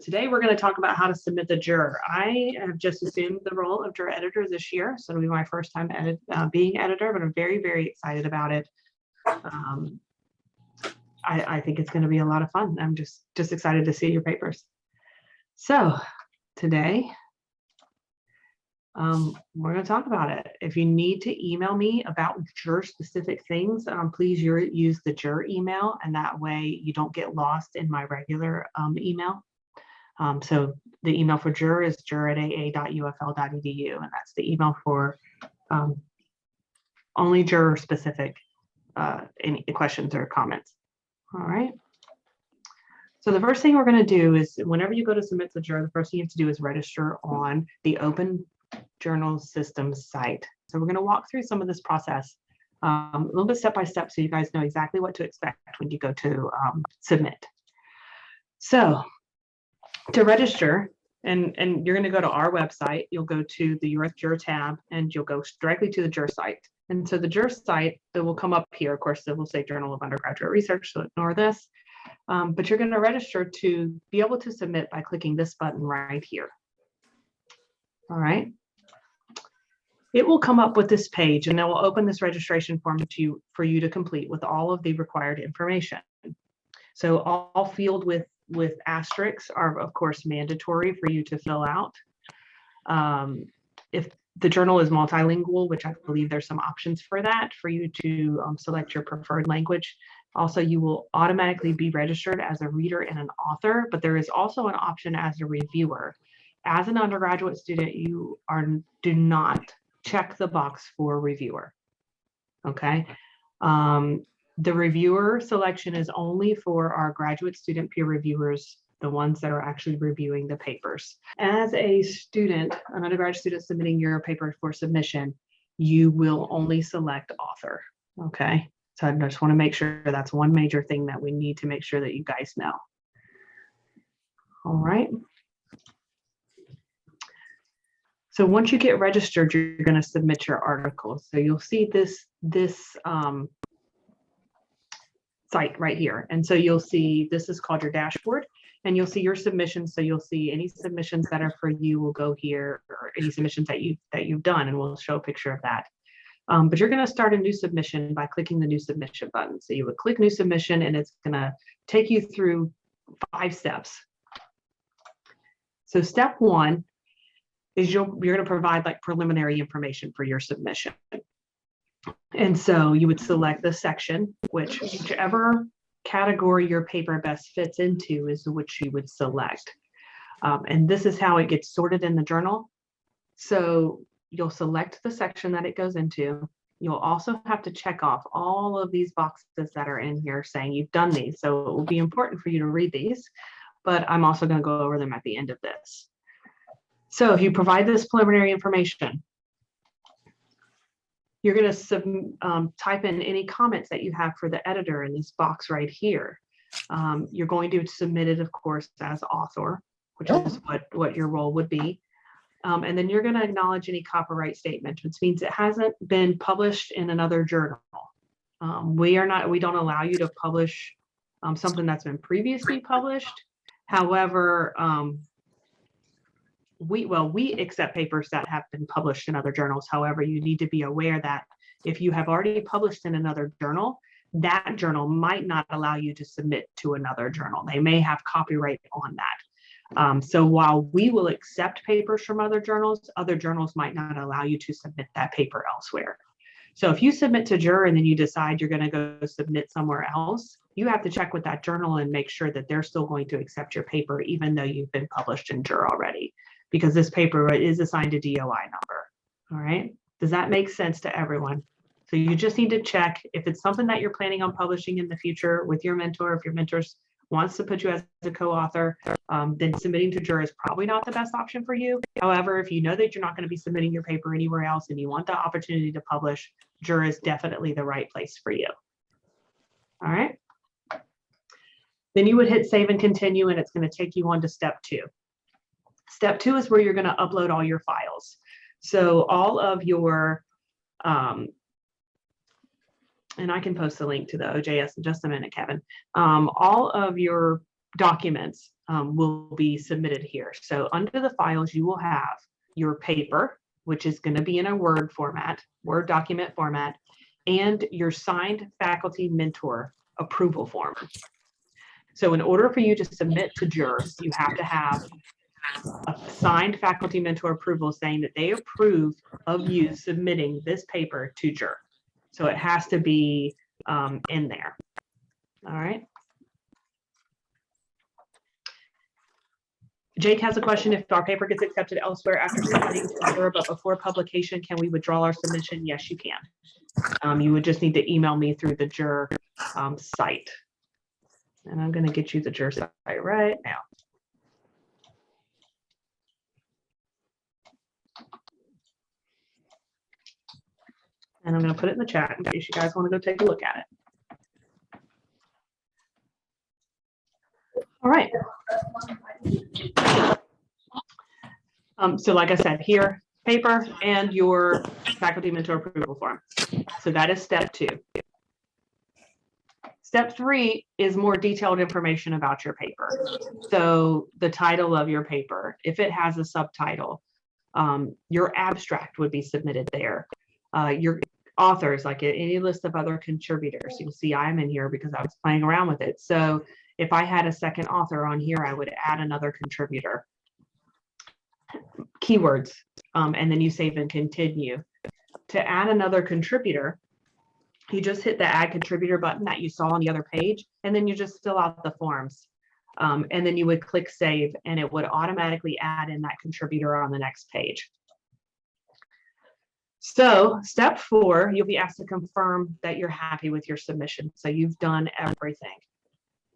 Today we're going to talk about how to submit the JUR. I have just assumed the role of JUR editor this year, so it'll be my first time being editor, but I'm very, very excited about it. I think it's going to be a lot of fun. I'm just excited to see your papers. So today we're going to talk about it. If you need to email me about JUR specific things, please use the JUR email, and that way you don't get lost in my regular email. So the email for JUR is jur@aa.ufl.edu, and that's the email for only JUR specific any questions or comments. All right. So the first thing we're going to do is, whenever you go to submit the JUR, the first thing you have to do is register on the Open Journal Systems site. So we're going to walk through some of this process a little bit step by step, so you guys know exactly what to expect when you go to submit. So to register, and you're going to go to our website, you'll go to the JUR tab, and you'll go directly to the JUR site. And so the JUR site, it will come up here. Of course, it will say Journal of Undergraduate Research, so ignore this. But you're going to register to be able to submit by clicking this button right here. All right. It will come up with this page, and it will open this registration form for you to complete with all of the required information. So all field with asterisks are, of course, mandatory for you to fill out. If the journal is multilingual, which I believe there's some options for that, for you to select your preferred language. Also, you will automatically be registered as a reader and an author, but there is also an option as a reviewer. As an undergraduate student, you do not check the box for reviewer, okay? The reviewer selection is only for our graduate student peer reviewers, the ones that are actually reviewing the papers. As a student, an undergraduate student submitting your paper for submission, you will only select author, okay? So I just want to make sure that's one major thing that we need to make sure that you guys know. All right. So once you get registered, you're going to submit your article. So you'll see this site right here. And so you'll see, this is called your dashboard, and you'll see your submissions. So you'll see any submissions that are for you will go here, or any submissions that you've done, and we'll show a picture of that. But you're going to start a new submission by clicking the new submission button. So you would click new submission, and it's going to take you through 5 steps. So step 1 is you're going to provide like preliminary information for your submission. And so you would select the section, whichever category your paper best fits into is which you would select. And this is how it gets sorted in the journal. So you'll select the section that it goes into. You'll also have to check off all of these boxes that are in here saying you've done these. So it will be important for you to read these, but I'm also going to go over them at the end of this. So if you provide this preliminary information, you're going to type in any comments that you have for the editor in this box right here. You're going to submit it, of course, as author, which is what your role would be. And then you're going to acknowledge any copyright statement, which means it hasn't been published in another journal. We don't allow you to publish something that's been previously published. However, we accept papers that have been published in other journals. However, you need to be aware that if you have already published in another journal, that journal might not allow you to submit to another journal. They may have copyright on that. So while we will accept papers from other journals might not allow you to submit that paper elsewhere. So if you submit to JUR and then you decide you're going to go submit somewhere else, you have to check with that journal and make sure that they're still going to accept your paper, even though you've been published in JUR already, because this paper is assigned a DOI number. All right. Does that make sense to everyone? So you just need to check if it's something that you're planning on publishing in the future with your mentor. If your mentor wants to put you as a co-author, then submitting to JUR is probably not the best option for you. However, if you know that you're not going to be submitting your paper anywhere else and you want the opportunity to publish, JUR is definitely the right place for you. All right. Then you would hit save and continue, and it's going to take you on to step 2. Step 2 is where you're going to upload all your files. So all of your, and I can post a link to the OJS in just a minute, Kevin. All of your documents will be submitted here. So under the files, you will have your paper, which is going to be in a Word format, Word document format, and your signed faculty mentor approval form. So in order for you to submit to JUR, you have to have a signed faculty mentor approval saying that they approve of you submitting this paper to JUR. So it has to be in there. All right. Jake has a question. If our paper gets accepted elsewhere after submitting to JUR, but before publication, can we withdraw our submission? Yes, you can. You would just need to email me through the JUR site. And I'm going to get you the JUR site right now. And I'm going to put it in the chat in case you guys want to go take a look at it. All right. So like I said, here, paper and your faculty mentor approval form. So that is step 2. Step 3 is more detailed information about your paper. So the title of your paper, if it has a subtitle, your abstract would be submitted there. Your authors, like any list of other contributors, you'll see I'm in here because I was playing around with it. So if I had a second author on here, I would add another contributor. Keywords, and then you save and continue. To add another contributor, you just hit the add contributor button that you saw on the other page, and then you just fill out the forms. And then you would click save, and it would automatically add in that contributor on the next page. So step 4, you'll be asked to confirm that you're happy with your submission. So you've done everything.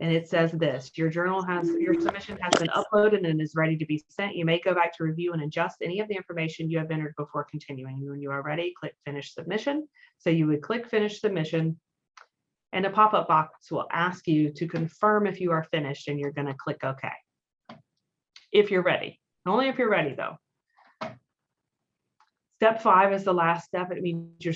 And it says this, your submission has been uploaded and is ready to be sent. You may go back to review and adjust any of the information you have entered before continuing. When you are ready, click finish submission. So you would click finish submission, and a pop-up box will ask you to confirm if you are finished, and you're going to click OK. If you're ready, only if you're ready though. Step 5 is the last step. It means your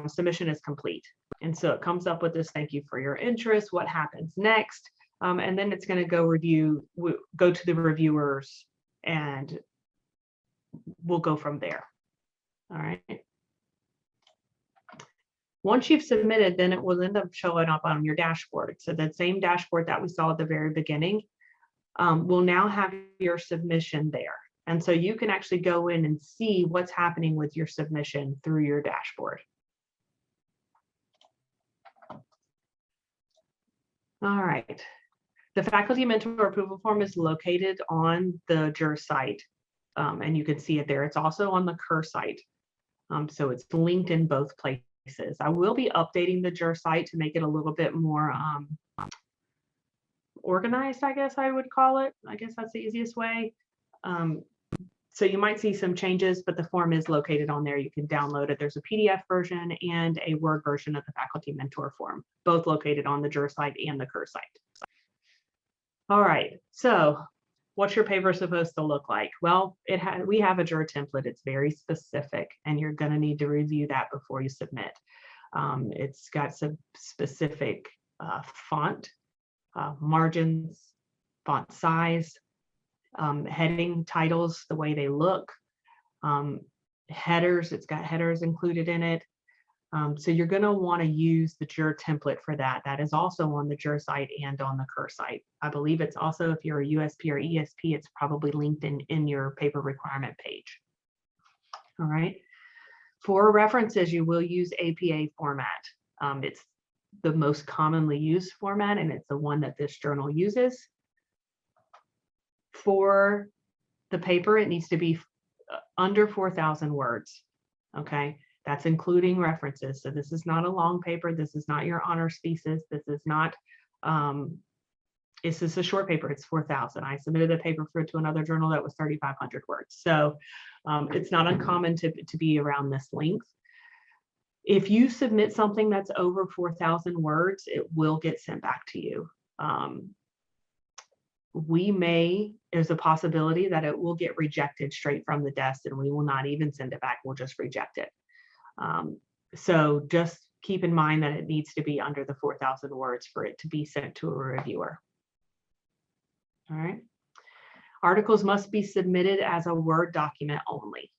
submission is complete. And so it comes up with this, thank you for your interest, what happens next? And then it's going to go to the reviewers, and we'll go from there. All right. Once you've submitted, then it will end up showing up on your dashboard. So that same dashboard that we saw at the very beginning will now have your submission there. And so you can actually go in and see what's happening with your submission through your dashboard. All right. The faculty mentor approval form is located on the JUR site, and you can see it there. It's also on the CUR site. So it's linked in both places. I will be updating the JUR site to make it a little bit more organized, I guess I would call it. I guess that's the easiest way. So you might see some changes, but the form is located on there. You can download it. There's a PDF version and a Word version of the faculty mentor form, both located on the JUR site and the CUR site. All right, so what's your paper supposed to look like? Well, we have a JUR template. It's very specific, and you're going to need to review that before you submit. It's got some specific font, margins, font size, heading titles, the way they look, headers, it's got headers included in it. So you're going to want to use the JUR template for that. That is also on the JUR site and on the CUR site. I believe it's also, if you're a USP or ESP, it's probably linked in your paper requirement page. All right. For references, you will use APA format. It's the most commonly used format, and it's the one that this journal uses. For the paper, it needs to be under 4,000 words. Okay, that's including references. So this is not a long paper. This is not your honors thesis. This is not, this is a short paper. It's 4,000. I submitted a paper to another journal that was 3,500 words. So it's not uncommon to be around this length. If you submit something that's over 4,000 words, it will get sent back to you. There's a possibility that it will get rejected straight from the desk, and we will not even send it back. We'll just reject it. So just keep in mind that it needs to be under the 4,000 words for it to be sent to a reviewer. All right. Articles must be submitted as a Word document only.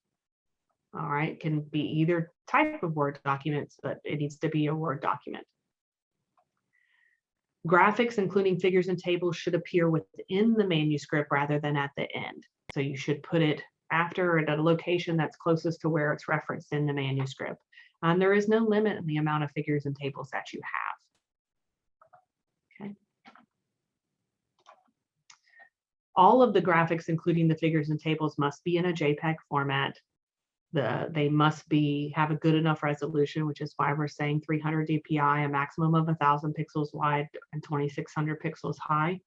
All right, it can be either type of Word documents, but it needs to be a Word document. Graphics, including figures and tables, should appear within the manuscript rather than at the end. So you should put it after at a location that's closest to where it's referenced in the manuscript. There is no limit in the amount of figures and tables that you have. Okay. All of the graphics, including the figures and tables, must be in a JPEG format. They must have a good enough resolution, which is why we're saying 300 dpi, a maximum of 1,000 pixels wide and 2,600 pixels high.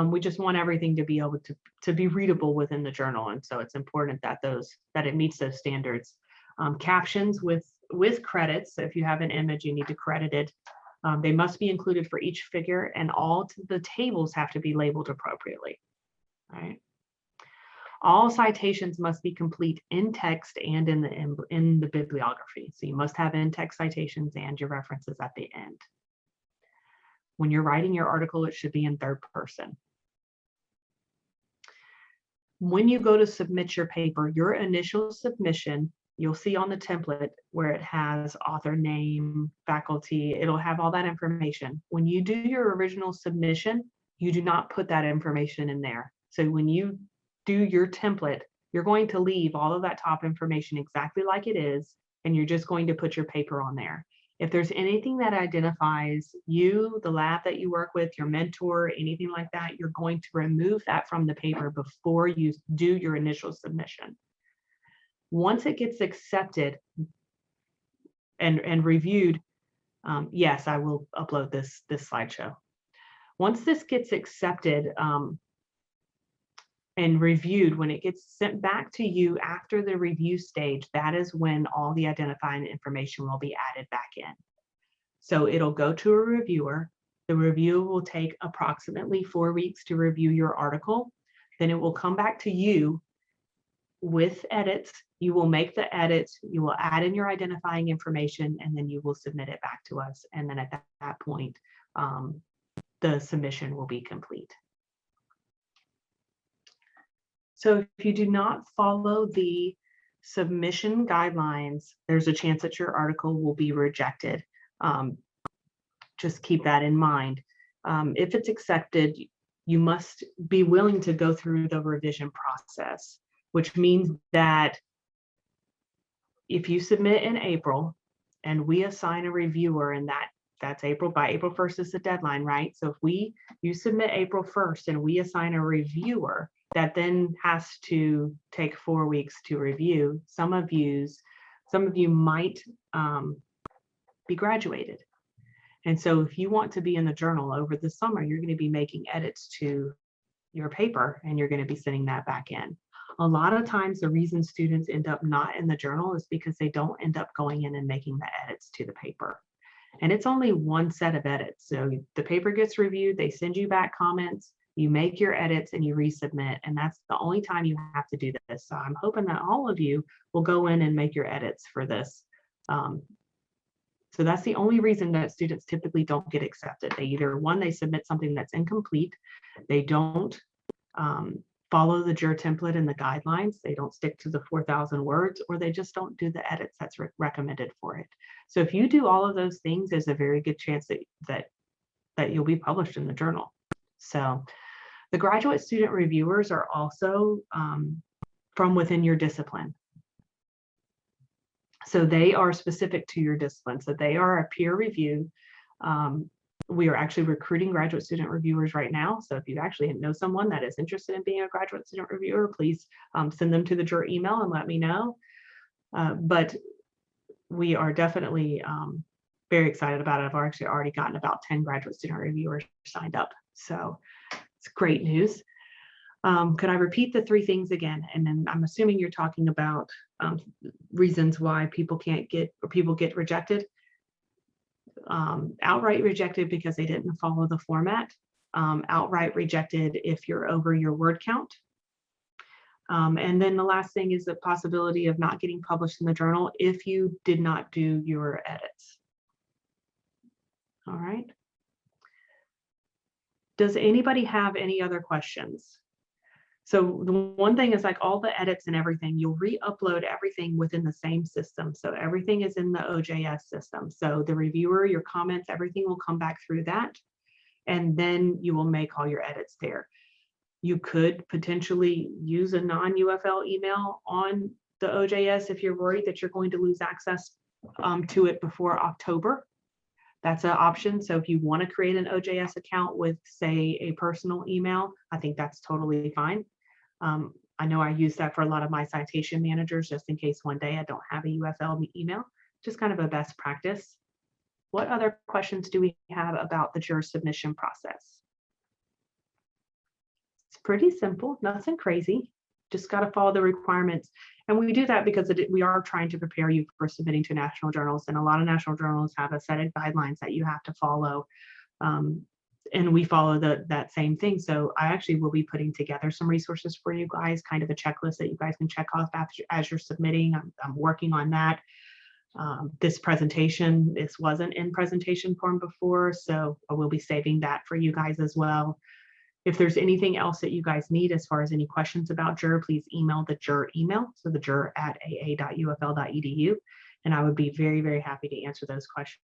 We just want everything to be able to be readable within the journal, and so it's important that it meets those standards. Captions with credits. So if you have an image, you need to credit it. They must be included for each figure, and all the tables have to be labeled appropriately. All right. All citations must be complete in text and in the bibliography. So you must have in-text citations and your references at the end. When you're writing your article, it should be in third person. When you go to submit your paper, your initial submission, you'll see on the template where it has author name, faculty, it'll have all that information. When you do your original submission, you do not put that information in there. So when you do your template, you're going to leave all of that top information exactly like it is, and you're just going to put your paper on there. If there's anything that identifies you, the lab that you work with, your mentor, anything like that, you're going to remove that from the paper before you do your initial submission. Once it gets accepted and reviewed, yes, I will upload this slideshow. Once this gets accepted, and reviewed, when it gets sent back to you after the review stage, that is when all the identifying information will be added back in. So it'll go to a reviewer. The review will take approximately 4 weeks to review your article. Then it will come back to you with edits. You will make the edits, you will add in your identifying information, and then you will submit it back to us. And then at that point, the submission will be complete. So if you do not follow the submission guidelines, there's a chance that your article will be rejected. Just keep that in mind. If it's accepted, you must be willing to go through the revision process, which means that if you submit in April and we assign a reviewer, and that's April, by April 1st is the deadline, right? So if you submit April 1st and we assign a reviewer, that then has to take 4 weeks to review. Some of you might be graduated. And so if you want to be in the journal over the summer, you're going to be making edits to your paper and you're going to be sending that back in. A lot of times the reason students end up not in the journal is because they don't end up going in and making the edits to the paper. And it's only one set of edits. So the paper gets reviewed, they send you back comments, you make your edits and you resubmit, and that's the only time you have to do this. So I'm hoping that all of you will go in and make your edits for this. So that's the only reason that students typically don't get accepted. They they submit something that's incomplete, they don't follow the JUR template and the guidelines, they don't stick to the 4,000 words, or they just don't do the edits that's recommended for it. So if you do all of those things, there's a very good chance that you'll be published in the journal. So the graduate student reviewers are also from within your discipline. So they are specific to your discipline. So they are a peer review. We are actually recruiting graduate student reviewers right now. So if you actually know someone that is interested in being a graduate student reviewer, please send them to the JUR email and let me know. But we are definitely very excited about it. I've actually already gotten about 10 graduate student reviewers signed up. So it's great news. Could I repeat the 3 things again? And then I'm assuming you're talking about reasons why people get rejected. Outright rejected because they didn't follow the format. Outright rejected if you're over your word count. And then the last thing is the possibility of not getting published in the journal if you did not do your edits. All right. Does anybody have any other questions? So the one thing is, like, all the edits and everything, you'll re-upload everything within the same system. So everything is in the OJS system. So the reviewer, your comments, everything will come back through that. And then you will make all your edits there. You could potentially use a non-UFL email on the OJS if you're worried that you're going to lose access to it before October. That's an option. So if you want to create an OJS account with, say, a personal email, I think that's totally fine. I know I use that for a lot of my citation managers, just in case one day I don't have a UFL email, just kind of a best practice. What other questions do we have about the JUR submission process? It's pretty simple, nothing crazy. Just got to follow the requirements. And we do that because we are trying to prepare you for submitting to national journals. And a lot of national journals have a set of guidelines that you have to follow. And we follow that same thing. So I actually will be putting together some resources for you guys, kind of a checklist that you guys can check off as you're submitting. I'm working on that. This presentation, this wasn't in presentation form before, so I will be saving that for you guys as well. If there's anything else that you guys need as far as any questions about JUR, please email the JUR email, so the JUR@aa.ufl.edu, and I would be very, very happy to answer those questions.